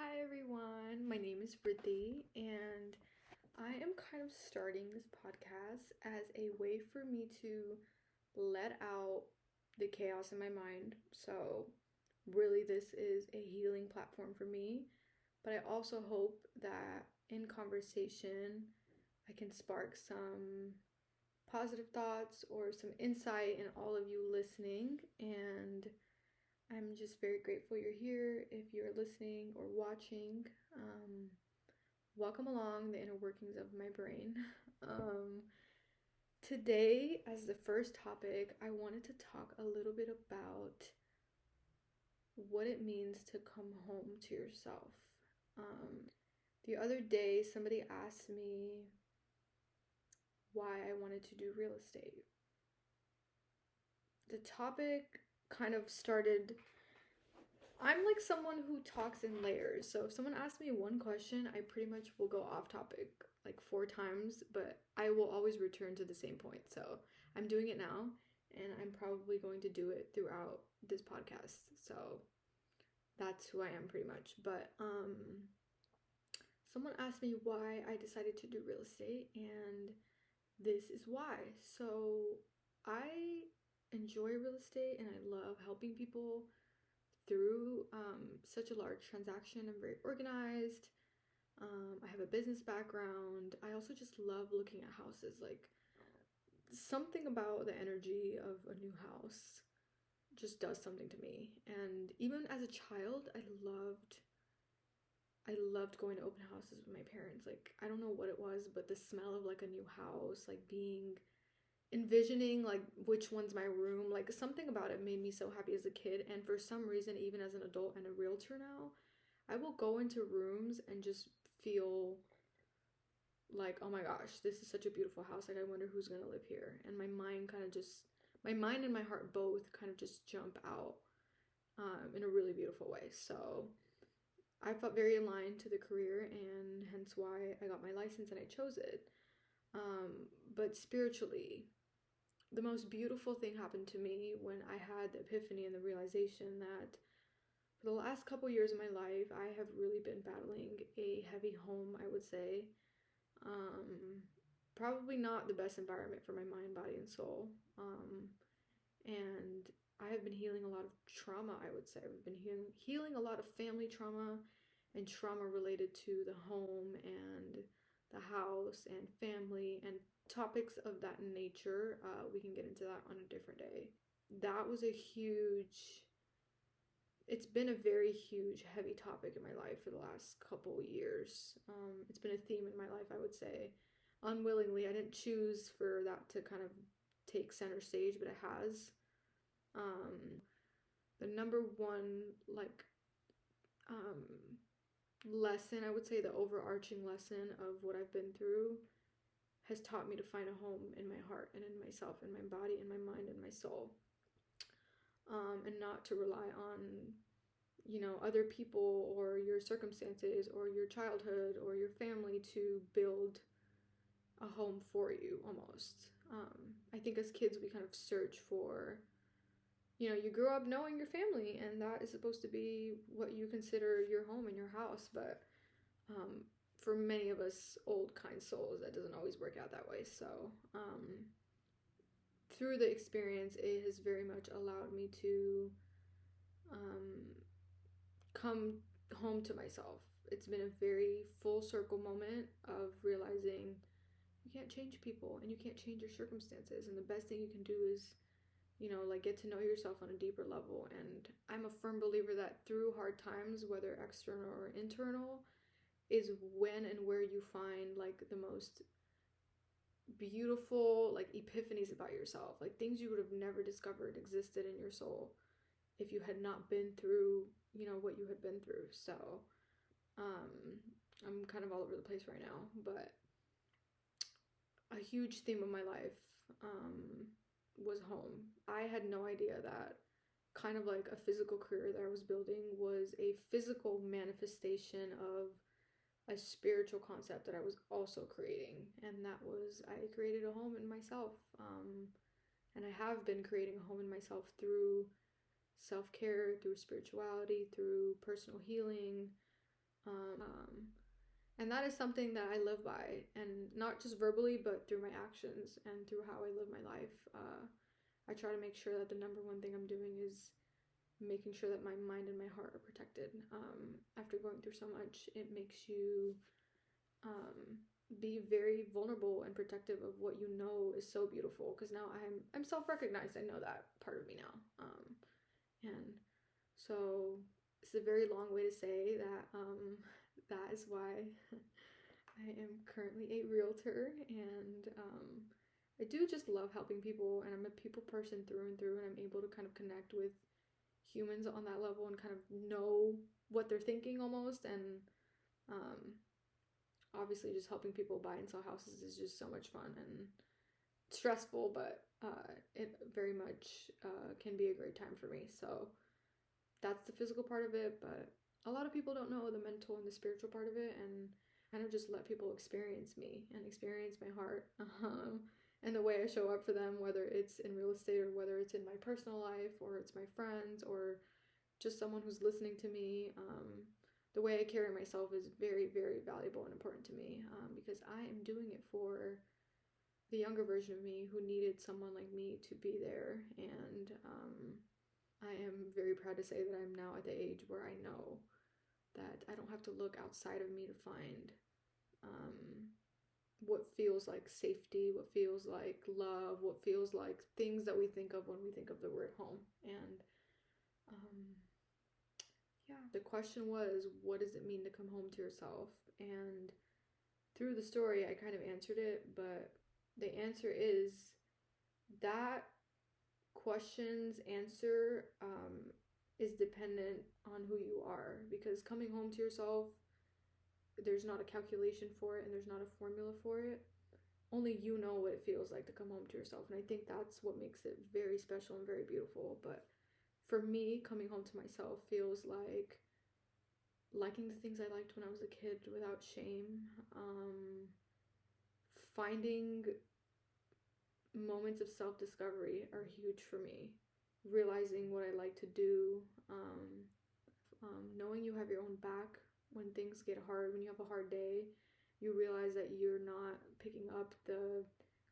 Hi everyone, my name is Riddhi, and I am kind of starting this podcast as a way for me to let out the chaos in my mind. So, really, this is a healing platform for me, but I also hope that in conversation, I can spark some positive thoughts or some insight in all of you listening. And I'm just very grateful you're here. If you're listening or watching, welcome along the inner workings of my brain. Um, Today, as the first topic, I wanted to talk a little bit about what it means to come home to yourself. The other day, somebody asked me why I wanted to do real estate. The topic kind of started. I'm like someone who talks in layers. So if someone asks me one question, I pretty much will go off topic like four times, but I will always return to the same point. So I'm doing it now, and I'm probably going to do it throughout this podcast. So that's who I am pretty much. But someone asked me why I decided to do real estate, and this is why. So I enjoy real estate and I love helping people through such a large transaction. I'm very organized. I have a business background. I also just love looking at houses. Like something about the energy of a new house just does something to me. And even as a child, I loved going to open houses with my parents. Like I don't know what it was, but the smell of like a new house, like being envisioning like which one's my room, like something about it made me so happy as a kid. And for some reason, even as an adult and a realtor now, I will go into rooms and just feel like, oh my gosh, this is such a beautiful house. Like, I wonder who's gonna live here. And my mind and my heart both kind of just jump out in a really beautiful way. So I felt very aligned to the career, and hence why I got my license and I chose it. But spiritually, the most beautiful thing happened to me when I had the epiphany and the realization that for the last couple years of my life, I have really been battling a heavy home, I would say. Um, Probably not the best environment for my mind, body, and soul. And I have been healing a lot of trauma, I would say. I've been healing a lot of family trauma and trauma related to the home and the house and family and topics of that nature. We can get into that on a different day. That was a huge, it's been a very huge, heavy topic in my life for the last couple years. It's been a theme in my life, I would say. Unwillingly, I didn't choose for that to kind of take center stage, but it has. Um, the number one, like, um, lesson, I would say the overarching lesson of what I've been through has taught me to find a home in my heart and in myself, in my body, in my mind, and my soul. And not to rely on other people or your circumstances or your childhood or your family to build a home for you almost. I think as kids, we kind of search for, you grow up knowing your family, and that is supposed to be what you consider your home and your house. But for many of us old, kind souls, that doesn't always work out that way. So, through the experience, it has very much allowed me to um, come home to myself. It's been a very full circle moment of realizing you can't change people and you can't change your circumstances. And the best thing you can do is, like get to know yourself on a deeper level. And I'm a firm believer that through hard times, whether external or internal, is when and where you find like the most beautiful like epiphanies about yourself, like things you would have never discovered existed in your soul if you had not been through, what you had been through. So, um, I'm kind of all over the place right now, but a huge theme of my life was home. I had no idea that kind of like a physical career that I was building was a physical manifestation of a spiritual concept that I was also creating. And that was, I created a home in myself. And I have been creating a home in myself through self care, through spirituality, through personal healing, And that is something that I live by, and not just verbally, but through my actions and through how I live my life. I try to make sure that the number one thing I'm doing is making sure that my mind and my heart are protected. After going through so much, it makes you be very vulnerable and protective of what you know is so beautiful. Because now I'm self-recognized. I know that part of me now. And so it's a very long way to say that that is why I am currently a realtor, and I do just love helping people, and I'm a people person through and through, and I'm able to kind of connect with humans on that level and kind of know what they're thinking almost. And obviously just helping people buy and sell houses is just so much fun and stressful, but it very much can be a great time for me. So that's the physical part of it, but a lot of people don't know the mental and the spiritual part of it, and kind of just let people experience me and experience my heart, and the way I show up for them, whether it's in real estate or whether it's in my personal life or it's my friends or just someone who's listening to me. The way I carry myself is very, very valuable and important to me, because I am doing it for the younger version of me who needed someone like me to be there. And I am very proud to say that I'm now at the age where I know that I don't have to look outside of me to find what feels like safety, what feels like love, what feels like things that we think of when we think of the word home. And yeah, the question was, what does it mean to come home to yourself? And through the story, I kind of answered it, but the answer is that question's answer is dependent on who you are, because coming home to yourself, there's not a calculation for it and there's not a formula for it. Only you know what it feels like to come home to yourself, and I think that's what makes it very special and very beautiful. But for me, coming home to myself feels like liking the things I liked when I was a kid without shame, finding moments of self-discovery are huge for me, realizing what I like to do, knowing you have your own back when things get hard, when you have a hard day, you realize that you're not picking up the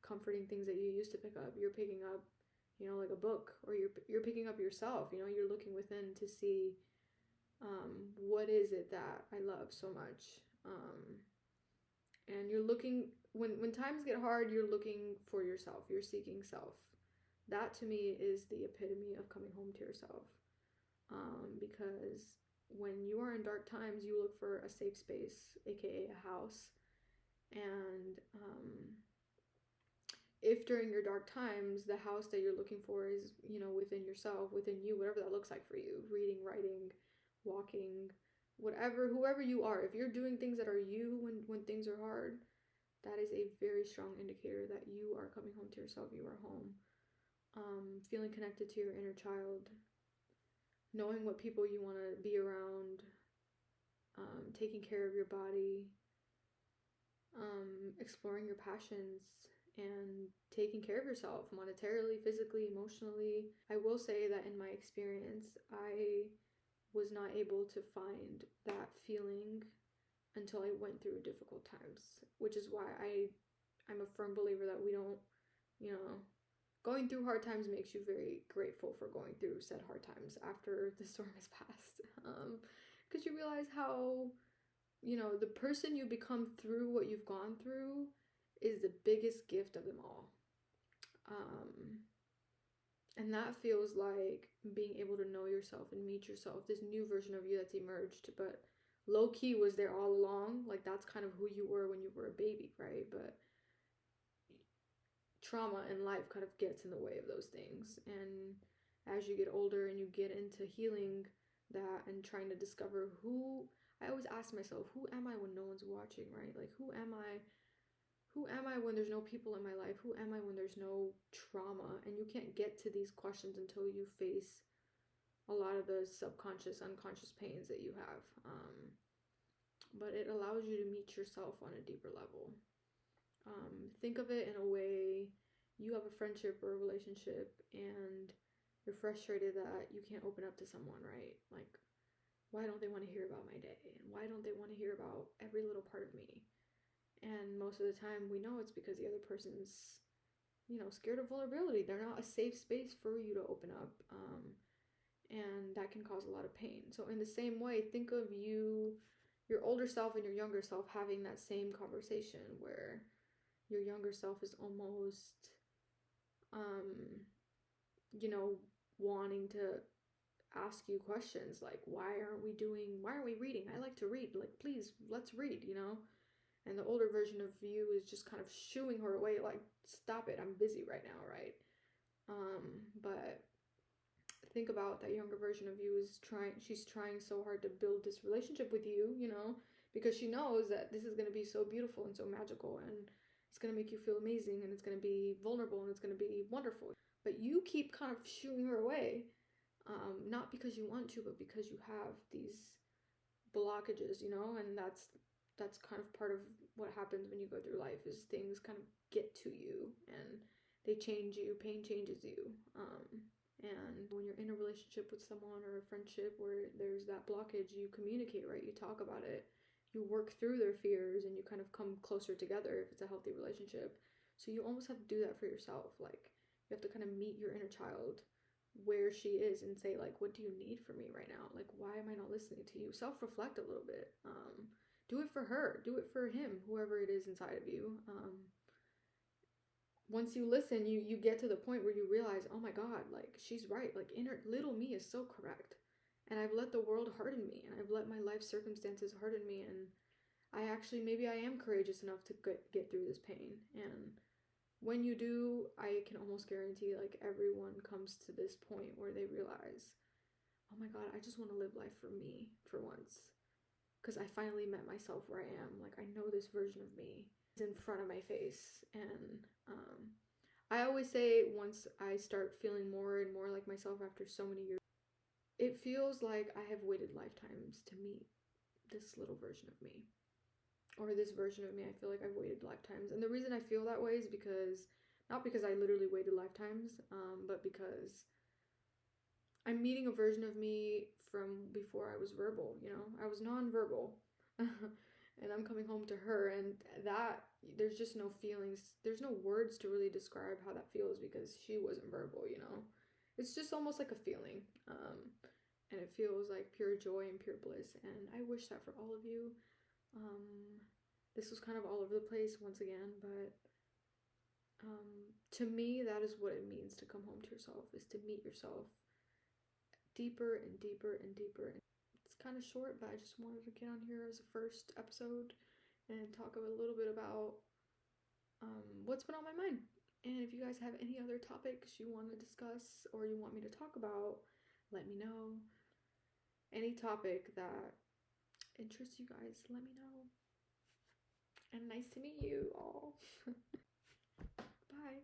comforting things that you used to pick up. You're picking up, like a book, or you're picking up yourself. You're looking within to see what is it that I love so much. And you're looking, when times get hard, you're looking for yourself. You're seeking self. That to me is the epitome of coming home to yourself. Because when you are in dark times, you look for a safe space, aka a house. And if during your dark times, the house that you're looking for is, within yourself, within you, whatever that looks like for you, reading, writing, walking, whatever, whoever you are, if you're doing things that are you when things are hard, that is a very strong indicator that you are coming home to yourself. You are home. Feeling connected to your inner child, knowing what people you want to be around, taking care of your body, exploring your passions, and taking care of yourself monetarily, physically, emotionally. I will say that in my experience, I was not able to find that feeling until I went through difficult times, which is why I'm a firm believer that we don't, going through hard times makes you very grateful for going through said hard times after the storm has passed. Because you realize how, the person you become through what you've gone through is the biggest gift of them all. And that feels like being able to know yourself and meet yourself, this new version of you that's emerged, but low key was there all along. Like, that's kind of who you were when you were a baby, right? But trauma in life kind of gets in the way of those things. And as you get older and you get into healing that and trying to discover I always ask myself, who am I when no one's watching, right? Like, who am I when there's no people in my life? Who am I when there's no trauma? And you can't get to these questions until you face a lot of the subconscious, unconscious pains that you have. But it allows you to meet yourself on a deeper level. Think of it in a way, you have a friendship or a relationship and you're frustrated that you can't open up to someone, right? Like, why don't they want to hear about my day? And why why don't they want to hear about every little part of me? And most of the time we know it's because the other person's, scared of vulnerability. They're not a safe space for you to open up. And that can cause a lot of pain. So in the same way, think of your older self and your younger self having that same conversation where your younger self is almost, you know, wanting to ask you questions like, why aren't we reading? I like to read. Like, please, let's read, And the older version of you is just kind of shooing her away, like, stop it, I'm busy right now, right? But think about that younger version of you she's trying so hard to build this relationship with you, because she knows that this is going to be so beautiful and so magical, and it's going to make you feel amazing, and it's going to be vulnerable, and it's going to be wonderful. But you keep kind of shooing her away, not because you want to, but because you have these blockages, and that's kind of part of what happens when you go through life, is things kind of get to you and they change you. Pain changes you. And when you're in a relationship with someone or a friendship where there's that blockage, you communicate, right? You talk about it. You work through their fears and you kind of come closer together if it's a healthy relationship. So you almost have to do that for yourself. Like, you have to kind of meet your inner child where she is and say, like, what do you need from me right now? Like, why am I not listening to you? Self-reflect a little bit. Do it for her. Do it for him, whoever it is inside of you. Once you listen, you get to the point where you realize, oh my God, like, she's right. Like, inner little me is so correct. And I've let the world harden me, and I've let my life circumstances harden me, and maybe I am courageous enough to get through this pain. And when you do, I can almost guarantee, like, everyone comes to this point where they realize, oh my God, I just want to live life for me for once. Because I finally met myself where I am. Like, I know this version of me is in front of my face. And I always say, once I start feeling more and more like myself after so many years, it feels like I have waited lifetimes to meet this little version of me. Or this version of me. I feel like I've waited lifetimes. And the reason I feel that way is not because I literally waited lifetimes, but because I'm meeting a version of me from before I was verbal, I was nonverbal. And I'm coming home to her, and that, there's just no feelings, there's no words to really describe how that feels, because she wasn't verbal, It's just almost like a feeling. And it feels like pure joy and pure bliss, and I wish that for all of you. This was kind of all over the place once again, but to me, that is what it means to come home to yourself, is to meet yourself deeper and deeper and deeper. It's kind of short, but I just wanted to get on here as a first episode and talk a little bit about what's been on my mind. And if you guys have any other topics you want to discuss or you want me to talk about, let me know. Any topic that interests you guys, let me know. And nice to meet you all. Bye.